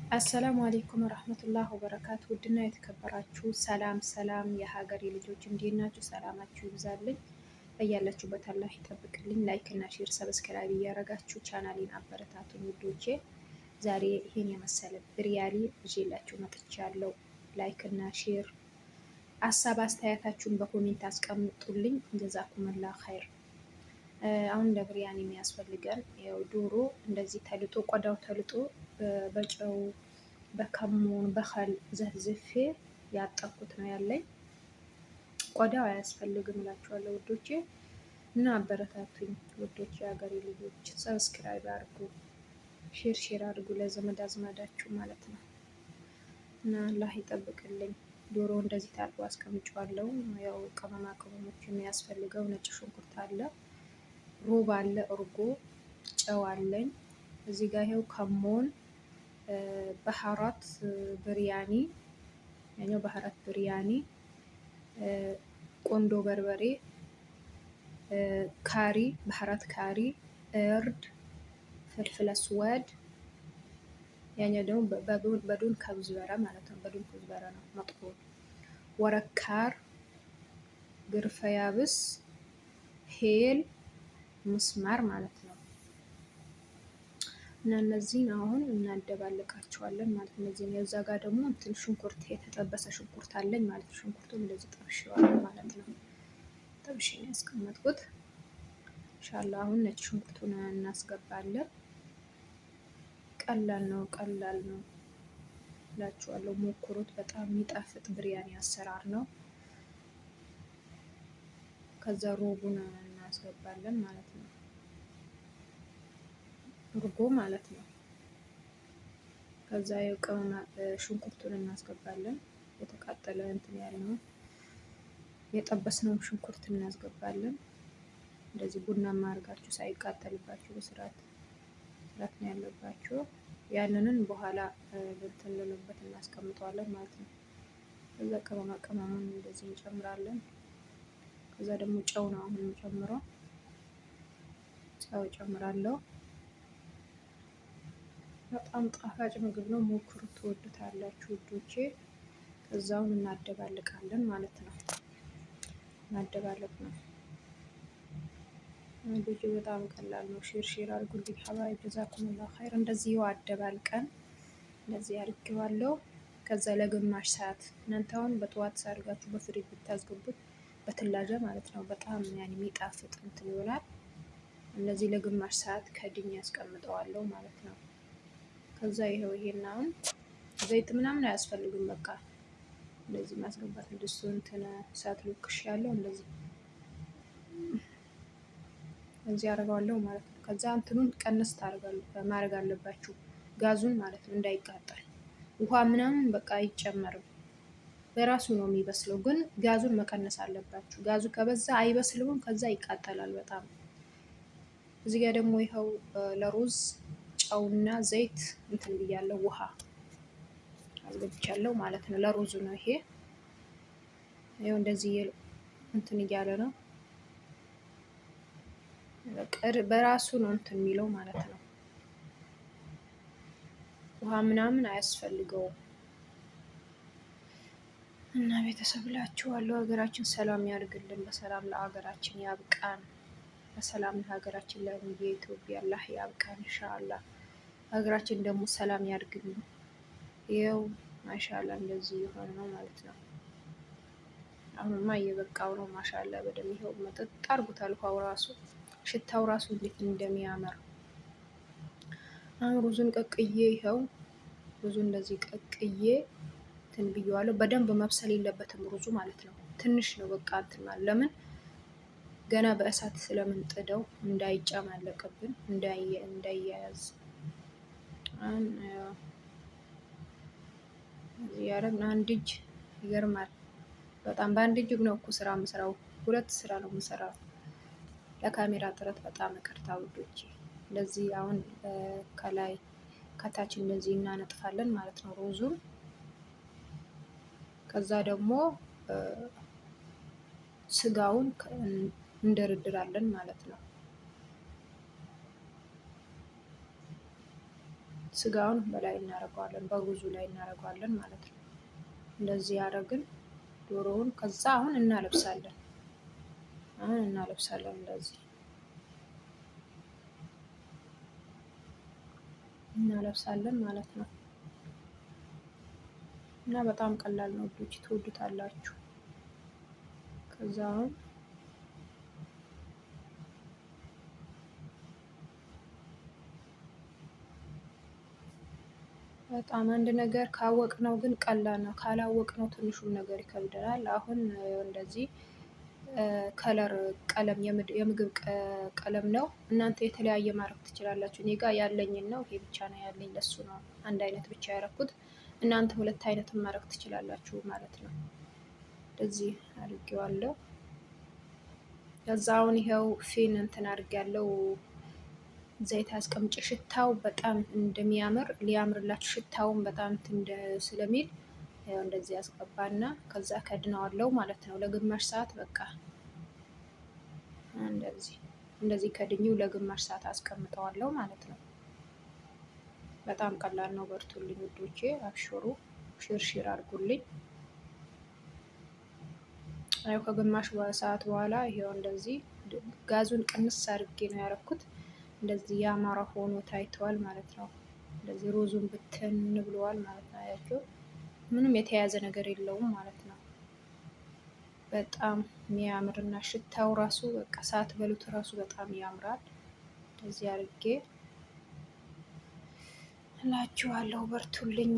አሰላሙ አሌይኩም ወረህመቱላህ ወበረካቱ። ውድና የተከበራችሁ ሰላም የሀገሬ ልጆች እንዴት ናችሁ? ሰላማችሁ ይብዛልኝ በያላችሁበት አላህ ይጠብቅልኝ። ላይክ እና ሼር ሰብስክራይብ እያደረጋችሁ ቻናሌን አበረታቱኝ ውዶቼ። ዛሬ ይሄን የመሰለ ብርያኒ ይዤላችሁ መጥቻለሁ። ላይክ እና ሼር ሀሳብ አስተያየታችሁን በኮሜንት አስቀምጡልኝ። ጀዛኩሙላህ ኸይር። አሁን ለብርያኒ የሚያስፈልገን ያው ዶሮ እንደዚህ ተልጦ ቆዳው ተልጦ በጨው በከሙን በኸል ዘፍዝፌ ያጠብኩት ነው ያለኝ። ቆዳው አያስፈልግም እላችኋለሁ ውዶቼ እና አበረታቱኝ ውዶቼ፣ የሀገሬ ልጆች ሰብስክራይብ አድርጉ፣ ሼር አድርጉ ለዘመድ አዝማዳችሁ ማለት ነው እና አላህ ይጠብቅልኝ። ዶሮ እንደዚህ ታርጎ አስቀምጫዋለሁ። ያው ቅመማ ቅመሞች የሚያስፈልገው ነጭ ሽንኩርት አለ፣ ሮብ አለ፣ እርጎ፣ ጨው አለኝ። እዚህ ጋር ይኸው ከሞን ባህራት ብርያኒ ያኛው ባህራት ብርያኒ፣ ቆንዶ በርበሬ፣ ካሪ ባህራት ካሪ፣ እርድ፣ ፍልፍል አስዋድ ያኛው ደግሞ በዱን ከዝበረ ማለት ነው። በዱን ከዝበረ ነው መጥፎ። ወረካር፣ ግርፈ ያብስ፣ ሄል፣ ምስማር ማለት ነው። እና እነዚህን አሁን እናደባልቃቸዋለን ማለት ነው። እነዚህን የዛ ጋር ደግሞ እንትን ሽንኩርት የተጠበሰ ሽንኩርት አለኝ ማለት ነው። ሽንኩርቱን እንደዚህ ጠብሼዋለሁ ማለት ነው። ጠብሼ ነው ያስቀመጥኩት። ኢንሻአላ አሁን ነጭ ሽንኩርቱን እናስገባለን። ቀላል ነው እላችኋለሁ። ሞክሩት፣ በጣም የሚጣፍጥ ብርያኒ አሰራር ነው። ከዛ ሮቡን እናስገባለን ማለት ነው። እርጎ ማለት ነው። ከዛ የቅመማ ሽንኩርቱን እናስገባለን። የተቃጠለ እንትን ያልነው የጠበስነውን ሽንኩርት እናስገባለን። እንደዚህ ቡናማ አድርጋችሁ ሳይቃጠልባችሁ በስርዓት ነው ያለባችሁ። ያንንን በኋላ እንትን ልንበት እናስቀምጠዋለን ማለት ነው። ከዛ ቅመማ ቅመሙን እንደዚህ እንጨምራለን። ከዛ ደግሞ ጨው ነው አሁን የምጨምረው። ጨው ጨምራለሁ። በጣም ጣፋጭ ምግብ ነው። ሞክሩት፣ ትወዱታላችሁ ውዶቼ። ከዛውን እናደባልቃለን ማለት ነው። ማደባለቅ ነው ልጅ በጣም ቀላል ነው። ሼር አድርጉልኝ ሀባይ ጀዛኩሙላህ ኸይር። እንደዚህ አደባልቀን እንደዚህ አድርጌዋለሁ። ከዛ ለግማሽ ሰዓት እናንተ አሁን በጠዋት አድርጋችሁ በፍሪጅ ብታስገቡት በትላጃ ማለት ነው በጣም ያን የሚጣፍጥ እንትን ይሆናል። እንደዚህ ለግማሽ ሰዓት ከድኝ ያስቀምጠዋለሁ ማለት ነው። ከዛ ይሄው ይሄን አሁን ዘይት ምናምን አያስፈልግም። በቃ እንደዚህ ማስገባት ድስቱ እንትን እሳት ልክሽ ያለው እንደዚህ አደርገዋለሁ ማለት ነው። ከዛ እንትኑን ቀነስ ማድረግ አለባችሁ ጋዙን ማለት ነው እንዳይቃጠል። ውሃ ምናምን በቃ አይጨመርም፣ በራሱ ነው የሚበስለው። ግን ጋዙን መቀነስ አለባችሁ። ጋዙ ከበዛ አይበስልም፣ ከዛ ይቃጠላል በጣም። እዚህ ጋር ደግሞ ይኸው ለሩዝ ጨውና ዘይት እንትን ብያለሁ፣ ውሃ አስገብቻለሁ ማለት ነው። ለሩዙ ነው ይሄ። ይኸው እንደዚህ እንትን እያለ ነው፣ በራሱ ነው እንትን የሚለው ማለት ነው። ውሃ ምናምን አያስፈልገውም። እና ቤተሰብ እላችኋለሁ ሀገራችን ሰላም ያድርግልን፣ በሰላም ለሀገራችን ያብቃን፣ በሰላም ለሀገራችን ለኢትዮጵያ አላህ ያብቃን ኢንሻአላህ። ሀገራችን ደግሞ ሰላም ያድርግልን። ይኸው ማሻአላ እንደዚህ የሆነ ነው ማለት ነው። አሁንማ እየበቃው ነው ማሻአላ። በደንብ ይኸው መጠጥ አድርጎታል። ውሃው ራሱ ሽታው ራሱ እንዴት እንደሚያምር። አሁን ሩዙን ቀቅዬ ይኸው ሩዙ እንደዚህ ቀቅዬ እንትን ብየዋለሁ። በደንብ መብሰል የለበትም ሩዙ ማለት ነው። ትንሽ ነው በቃ እንትን ማለት ለምን ገና በእሳት ስለምንጥደው እንዳይጨማለቅብን እንዳይያያዝ ያረግን። አንድ እጅ ይገርማል በጣም። በአንድ እጅ ነው እኮ ስራ የምሰራው፣ ሁለት ስራ ነው የምሰራው። ለካሜራ ጥረት በጣም ይቅርታ ውዶቼ። እንደዚህ አሁን ከላይ ከታች እንደዚህ እናነጥፋለን ማለት ነው ሩዙን። ከዛ ደግሞ ስጋውን እንደረድራለን ማለት ነው። ስጋውን በላይ እናደርገዋለን፣ በሩዙ ላይ እናደርገዋለን ማለት ነው። እንደዚህ ያደረግን ዶሮውን ከዛ አሁን እናለብሳለን። እንደዚህ እናለብሳለን ማለት ነው። እና በጣም ቀላል ነው ውዶች፣ ትወዱታላችሁ። ከዛ አሁን በጣም አንድ ነገር ካወቅነው ግን ቀላል ነው፣ ካላወቅነው ትንሹን ነገር ይከብደናል። አሁን እንደዚህ ከለር ቀለም የምግብ ቀለም ነው። እናንተ የተለያየ ማድረግ ትችላላችሁ። እኔ ጋር ያለኝን ነው፣ ይሄ ብቻ ነው ያለኝ፣ ለሱ ነው አንድ አይነት ብቻ ያደረኩት። እናንተ ሁለት አይነት ማድረግ ትችላላችሁ ማለት ነው። እንደዚህ አድርጌዋለሁ። ከዛ አሁን ይኸው ፊን እንትን አድርጌያለሁ። ዘይት አስቀምጬ ሽታው በጣም እንደሚያምር ሊያምርላችሁ ሽታውን በጣም ስለሚል ያው እንደዚህ ያስገባና ከዛ ከድነዋለሁ ማለት ነው ለግማሽ ሰዓት። በቃ እንደዚህ ከድኜው ለግማሽ ሰዓት አስቀምጠዋለሁ ማለት ነው። በጣም ቀላል ነው። በርቱልኝ ውዶቼ፣ አብሽሩ፣ ሽርሽር አድርጉልኝ። ያው ከግማሽ ሰዓት በኋላ ይሄው እንደዚህ ጋዙን ቅንስ አድርጌ ነው ያረኩት። እንደዚህ ያማረ ሆኖ ታይተዋል ማለት ነው። እንደዚህ ሮዙን ብትን ብለዋል ማለት ነው። አያችሁ፣ ምንም የተያዘ ነገር የለውም ማለት ነው። በጣም የሚያምርና ሽታው ራሱ በቃ ሳትበሉት ራሱ በጣም ያምራል። እንደዚህ አድርጌ እላችኋለሁ። በርቱልኝ፣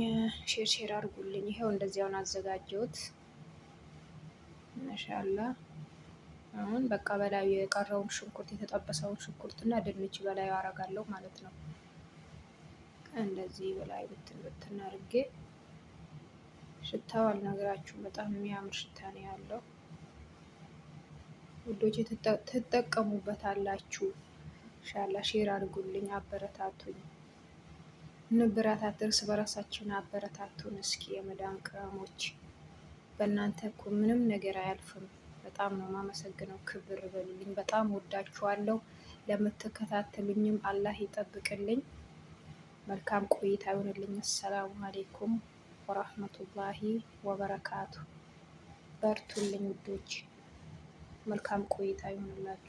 ሼር ሼር አድርጉልኝ። ይሄው እንደዚያውን አዘጋጀሁት። ማሻአላ። አሁን በቃ በላዩ የቀረውን ሽንኩርት፣ የተጠበሰውን ሽንኩርት እና ድንች በላዩ አረጋለሁ ማለት ነው። እንደዚህ በላይ ብትን ብትን አድርጌ ሽታው አልነግራችሁም፣ በጣም የሚያምር ሽታ ነው ያለው ውዶቼ። ትጠቀሙበታላችሁ። ኢንሻአላ ሼር አድርጉልኝ፣ አበረታቱኝ። እንበረታት፣ እርስ በራሳችን አበረታቱን። እስኪ የመዳም ቅመሞች በእናንተ እኮ ምንም ነገር አያልፍም። በጣም ነው የማመሰግነው። ክብር በሉልኝ። በጣም ወዳችኋለሁ። ለምትከታተሉኝም አላህ ይጠብቅልኝ። መልካም ቆይታ ይሆንልኝ። አሰላሙ አሌይኩም ወራህመቱላሂ ወበረካቱ። በርቱልኝ ውዶች። መልካም ቆይታ ይሆንላችሁ።